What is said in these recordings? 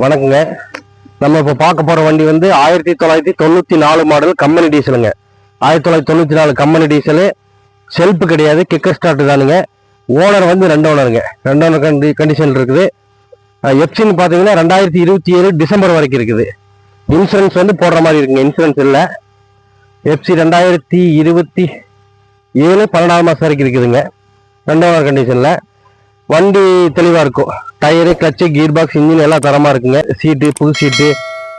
வணக்கங்க. நம்ம இப்போ பார்க்க போற வண்டி வந்து 1994 மாடல் கம்பெனி டீசலுங்க. 1994 கம்பெனி டீசலு. செல்ஃப் கிடையாது, கிக்கர் ஸ்டார்ட் தானுங்க. ஓனர் வந்து 2 ஓனருங்க. 2 ஓனர் கண்டிஷன் இருக்குது. எஃப்சின்னு பார்த்தீங்கன்னா 2027 டிசம்பர் வரைக்கும் இருக்குது. இன்சூரன்ஸ் வந்து போடுற மாதிரி இருக்குங்க. இன்சூரன்ஸ் இல்லை. எஃப்சி 2027 12 மாதம் வரைக்கும் இருக்குதுங்க. 2 ஓனர் கண்டிஷனில் வண்டி தெளிவாக இருக்கும். Tyre, clutch, gear box, engine எல்லாம் தரமாக இருக்குங்க. சீட்டு, புது சீட்டு,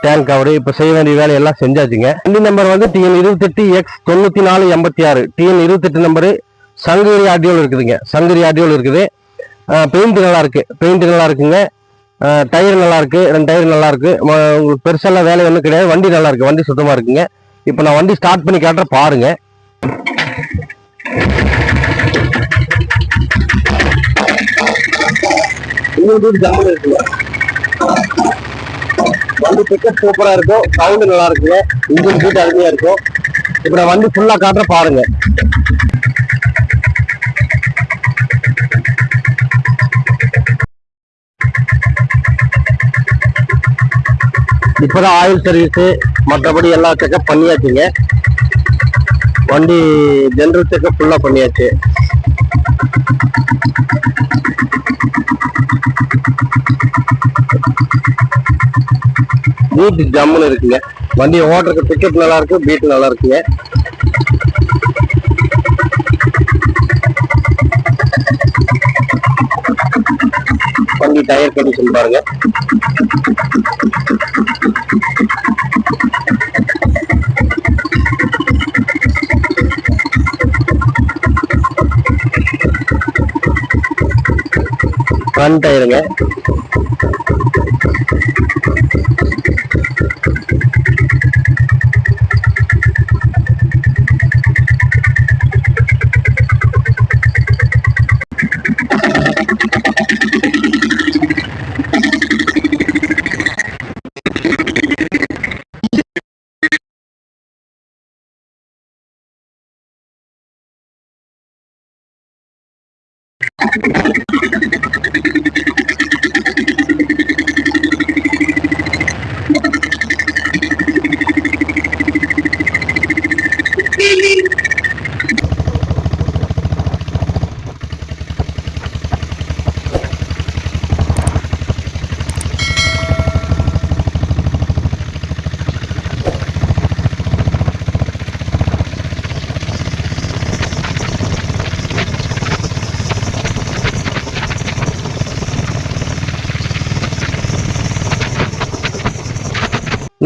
டேங்க் கவரு, இப்போ செய்ய வேண்டிய வேலையெல்லாம் செஞ்சாச்சுங்க. வண்டி நம்பர் வந்து TN28X 9486. TN28 நம்பரு சங்ககிரி ஆர்டியோவில் இருக்குதுங்க. சங்ககிரி ஆர்டியோவில் இருக்குது. பெயிண்ட் நல்லா இருக்கு. பெயிண்ட் நல்லா இருக்குங்க. டயர் நல்லா இருக்கு. 2 டயர் நல்லா இருக்கு. உங்களுக்கு பெருசெல்லாம் வேலை ஒன்றும் கிடையாது. வண்டி நல்லா இருக்கு. வண்டி சுத்தமாக இருக்குங்க. இப்போ நான் வண்டி ஸ்டார்ட் பண்ணி காட்டுறேன், பாருங்க. வண்டி பிக்கப் சூப்பரா இருக்கும். சவுண்ட் நல்லா இருக்குங்க. இன்ஜின் சீட் அருமையா இருக்கும். இப்ப நான் வண்டி ஃபுல்லா காட்டுற பாருங்க. இப்பதான் ஆயில் சர்வீஸ் மற்றபடி எல்லாம் செக்அப் பண்ணியாச்சுங்க. வண்டி ஜெனரல் செக்அப் ஃபுல்லா பண்ணியாச்சு. பீட் ஜம்முன்னு இருக்குங்க. வண்டி ஓட்டுறதுக்கு பிக்கப் நல்லா இருக்கு. பீட் நல்லா இருக்குங்க. வண்டி டயர் கண்டிஷன் பாருங்க. ஃப்ரண்ட் டயருங்க.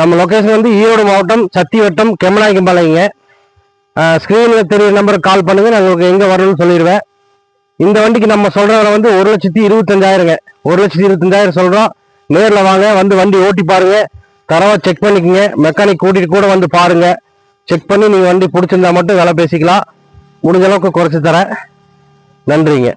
நம்ம லொகேஷன் வந்து ஈரோடு மாவட்டம் சத்திவட்டம் கெமநாயக்கம்பாளையங்க. ஸ்கிரீனில் தெரியுற நம்பருக்கு கால் பண்ணுங்க. நான் உங்களுக்கு எங்கே வரணும்னு சொல்லிடுவேன். இந்த வண்டிக்கு நம்ம சொல்ற விலை வந்து 1,25,000ங்க. 1,25,000 சொல்றோம். நேரில் வாங்க, வந்து வண்டி ஓட்டி பாருங்க. தரவா செக் பண்ணிக்கங்க. மெக்கானிக் கூட்டிட்டு கூட வந்து பாருங்க. செக் பண்ணி நீங்க வண்டி பிடிச்சிருந்தா மட்டும் விலை பேசிக்கலாம். முடிஞ்ச அளவுக்கு குறைச்சி தரேன். நன்றிங்க.